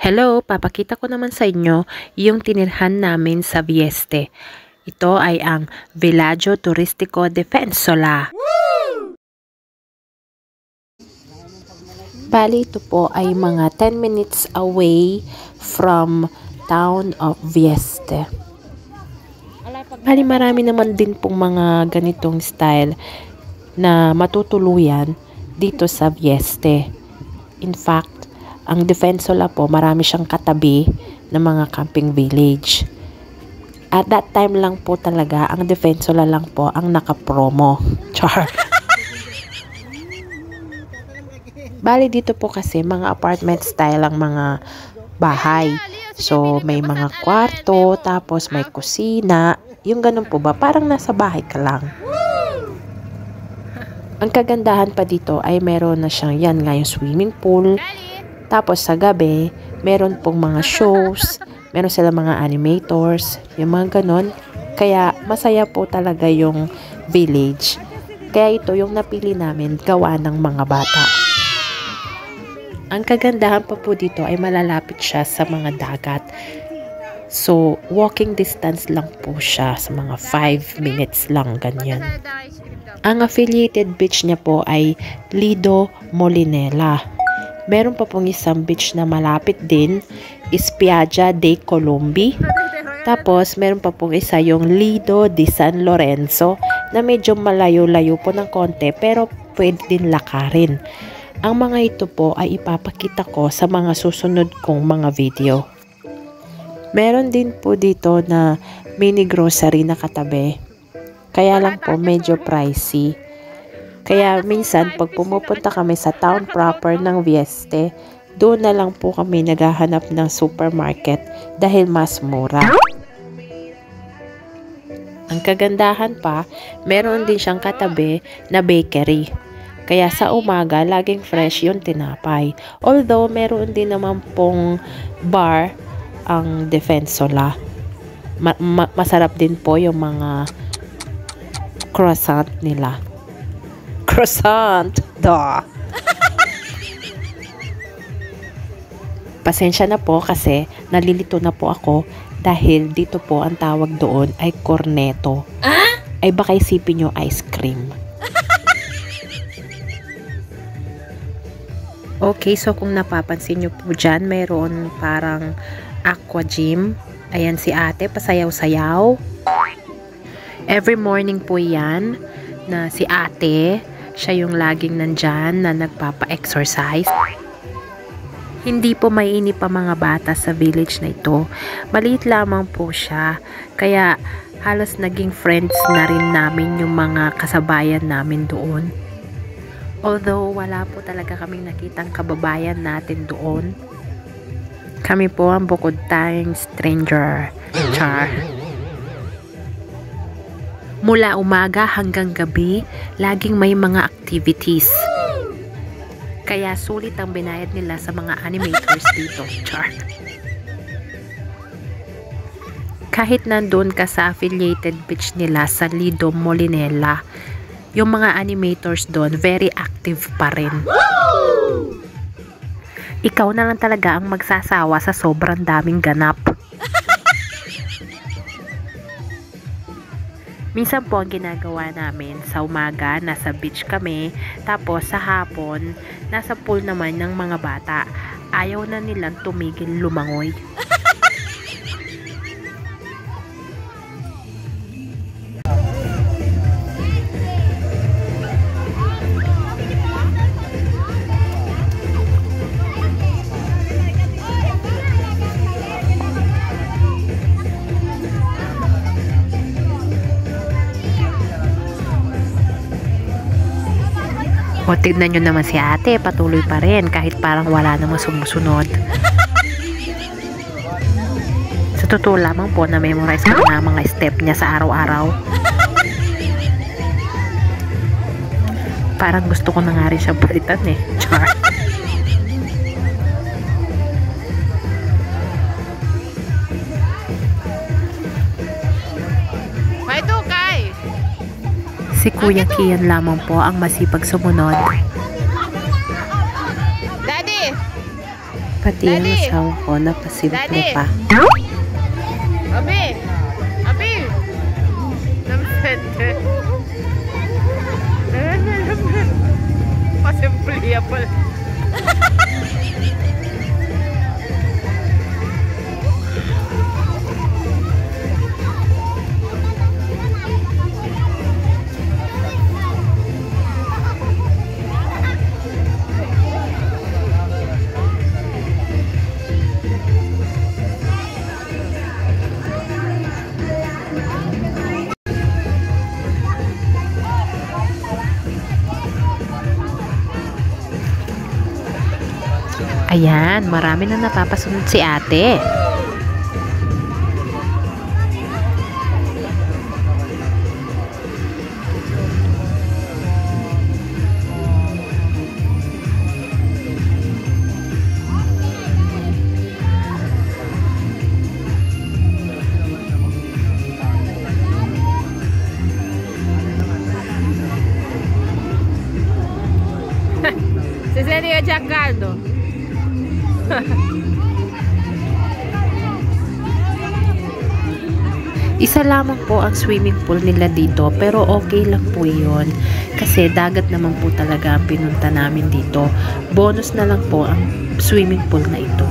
Hello, papakita ko naman sa inyo yung tinirhan namin sa Vieste. Ito ay ang Villaggio Turistico Defensola. Bali, ito po ay mga 10 minutes away from town of Vieste. Bali, marami naman din pong mga ganitong style na matutuluyan dito sa Vieste. In fact, ang Defensola po, marami siyang katabi ng mga camping village. At that time lang po talaga, ang Defensola lang po ang naka-promo. Char! Bali dito po kasi mga apartment style ang mga bahay. So may mga kwarto, tapos may kusina. Yung ganun po ba? Parang nasa bahay ka lang. Ang kagandahan pa dito ay meron na siyang yan nga yung swimming pool. Tapos sa gabi, meron pong mga shows, meron sila mga animators, yung mga ganon. Kaya masaya po talaga yung village. Kaya ito yung napili namin gawa ng mga bata. Ang kagandahan pa po dito ay malalapit siya sa mga dagat. So, walking distance lang po siya sa mga 5 minutes lang, ganyan. Ang affiliated beach niya po ay Lido Molinella. Meron pa pong isang beach na malapit din, Spiaggia dei Colombi. Tapos, meron pa pong isa yung Lido di San Lorenzo na medyo malayo-layo po ng konti pero pwede din lakarin. Ang mga ito po ay ipapakita ko sa mga susunod kong mga video. Meron din po dito na mini grocery na katabi. Kaya lang po medyo pricey. Kaya minsan pag pumupunta kami sa town proper ng Vieste, doon na lang po kami naghahanap ng supermarket dahil mas mura. Ang kagandahan pa, meron din siyang katabi na bakery. Kaya sa umaga, laging fresh yung tinapay. Although, meron din naman pong bar ang Defensola. Masarap din po yung mga croissant nila. Croissant! Duh! Pasensya na po kasi nalilito na po ako dahil dito po ang tawag doon ay corneto. Ay baka isipin nyo ice cream. Okay, so kung napapansin nyo po dyan, mayroon parang aqua gym. Ayan si ate, pasayaw-sayaw. Every morning po yan na si ate, siya yung laging nandyan na nagpapa-exercise. Hindi po mainip pa mga bata sa village na ito. Maliit lamang po siya. Kaya halos naging friends na rin namin yung mga kasabayan namin doon. Although wala po talaga kaming nakitang kababayan natin doon. Kami po ang bukod tayong stranger. Char. Mula umaga hanggang gabi, laging may mga activities. Kaya sulit ang binayad nila sa mga animators dito. Char. Kahit nandun ka sa affiliated beach nila sa Lido Molinella, yung mga animators doon, very active pa rin. Ikaw na lang talaga ang magsasawa sa sobrang daming ganap. Minsan po ang ginagawa namin sa umaga, nasa beach kami, tapos sa hapon, nasa pool naman ng mga bata. Ayaw na nilang tumigil lumangoy. O tignan nyo naman si ate, patuloy pa rin kahit parang wala namang sumusunod. Sa totoo lamang po na memorize ko na mga step niya sa araw-araw. Parang gusto ko na nga rin siyang palitan eh. Char. Si Kuya Kian lamang po ang masipag sumunod. Daddy! Pati yung asawa ko napasimple pa. Abi! Abi! Namsente. Pasimple ya pala. Ayan, marami na napapasunod si ate. Si Sergio Giancarlo. Isa lamang po ang swimming pool nila dito, pero okay lang po yun kasi dagat naman po talaga ang pinunta namin dito. Bonus na lang po ang swimming pool na ito.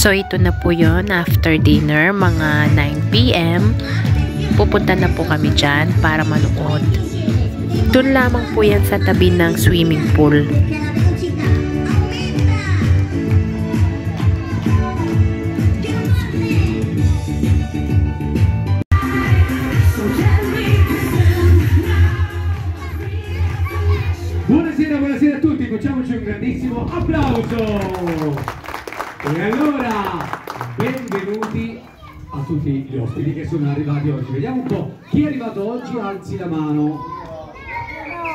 So ito na po yon, after dinner, mga 9 PM. Pupunta na po kami dyan para manood. Doon lamang po yan sa tabi ng swimming pool. Buonasera a tutti, facciamoci un grandissimo applauso! E allora, benvenuti a tutti gli ospiti che sono arrivati oggi. Vediamo un po' chi è arrivato oggi, alzi la mano.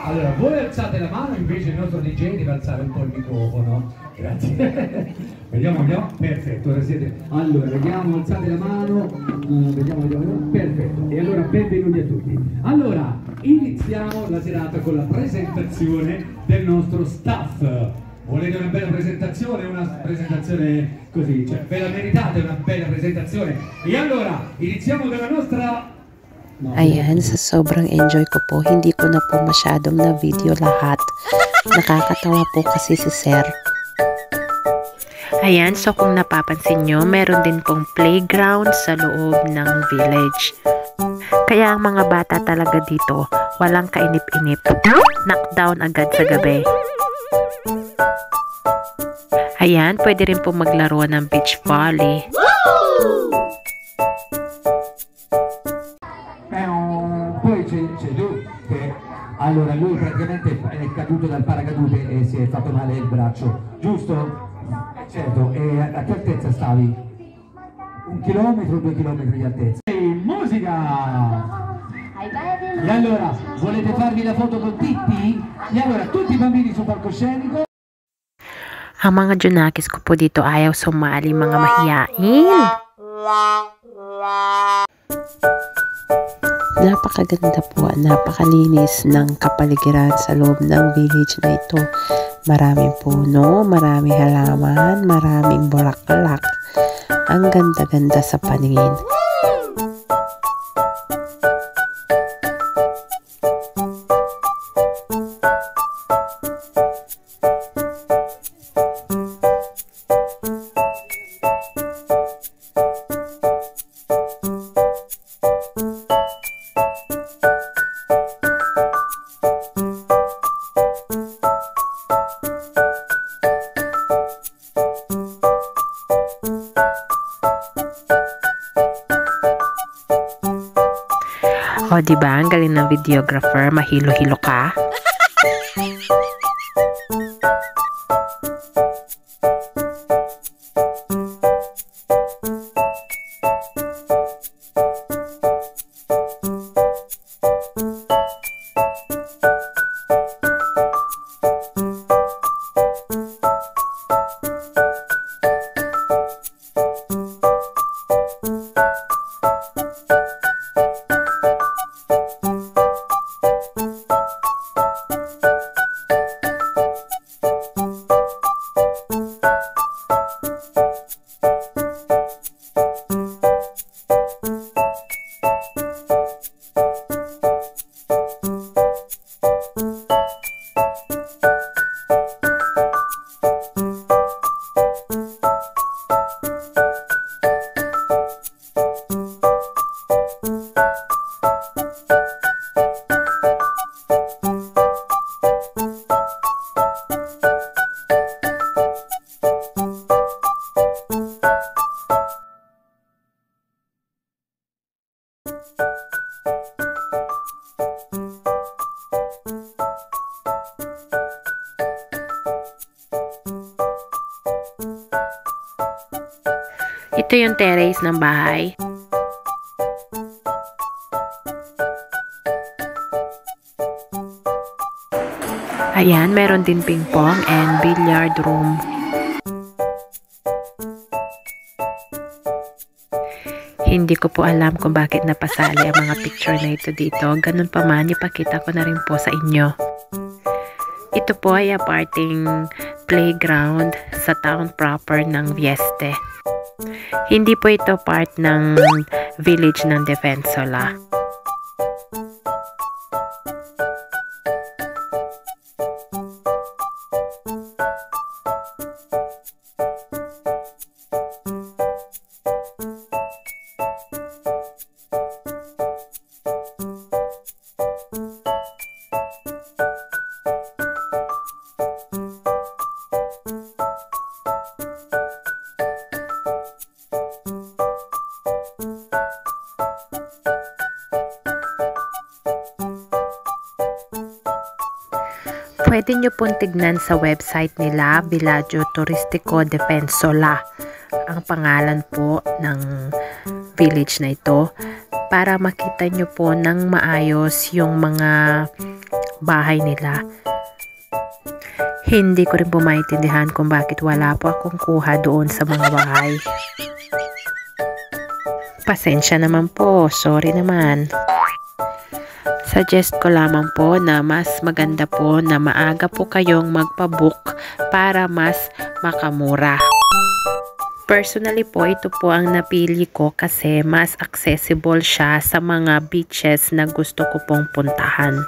Allora, voi alzate la mano, invece il nostro DJ deve alzare un po' il microfono. Grazie. Vediamo, perfetto, ora siete. Allora, vediamo, alzate la mano. Vediamo, perfetto. E allora, benvenuti a tutti. Allora, iniziamo la serata con la presentazione del nostro staff. Volete una bella presentazione? Una presentazione così, cioè ve la meritate una bella presentazione. E allora, iniziamo dalla nostra... Ayan, sa sobrang enjoy ko po, hindi ko na po masyadong na video lahat. Nakakatawa po kasi si Sir. Ayan, so kung napapansin nyo, meron din pong playground sa loob ng village. Kaya ang mga bata talaga dito, walang kainip-inip. Knockdown agad sa gabi. Ayan, pwede rin po maglaro ng beach volley. Poi c'è lui che allora lui praticamente è caduto dal paracadute e si è fatto male il braccio, giusto? Certo, e a che altezza stavi? 1 chilometro, 2 chilometri di altezza. Musica! E allora, volete farvi la foto con Titti? E allora, tutti i bambini sul palcoscenico. Ang mga Junakis ko po dito ayaw sumali, mga mahiyain. Napakaganda po, napakalinis ng kapaligiran sa loob ng village na ito. Maraming puno, maraming halaman, maraming bulaklak. Ang ganda-ganda sa paningin. O, diba? Ang galing ng videographer. Mahilo-hilo ka. Ito yung terrace ng bahay. Ayan, meron din ping pong and billiard room. Hindi ko po alam kung bakit napasali ang mga picture na ito dito. Ganun pa man, ipakita ko na rin po sa inyo. Ito po ay aparting playground sa town proper ng Vieste. Hindi po ito part ng village ng Defensola. Pwede nyo pong tignan sa website nila, Villaggio Turistico Defensola. Ang pangalan po ng village na ito, para makita nyo po ng maayos yung mga bahay nila. Hindi ko rin po maintindihan kung bakit wala po akong kuha doon sa mga bahay. Pasensya naman po, sorry naman. Suggest ko lamang po na mas maganda po na maaga po kayong magpabook para mas makamura. Personally po, ito po ang napili ko kasi mas accessible siya sa mga beaches na gusto ko pong puntahan.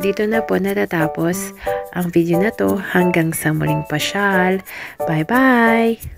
Dito na po natatapos ang video na to. Hanggang sa muling pasyal. Bye-bye!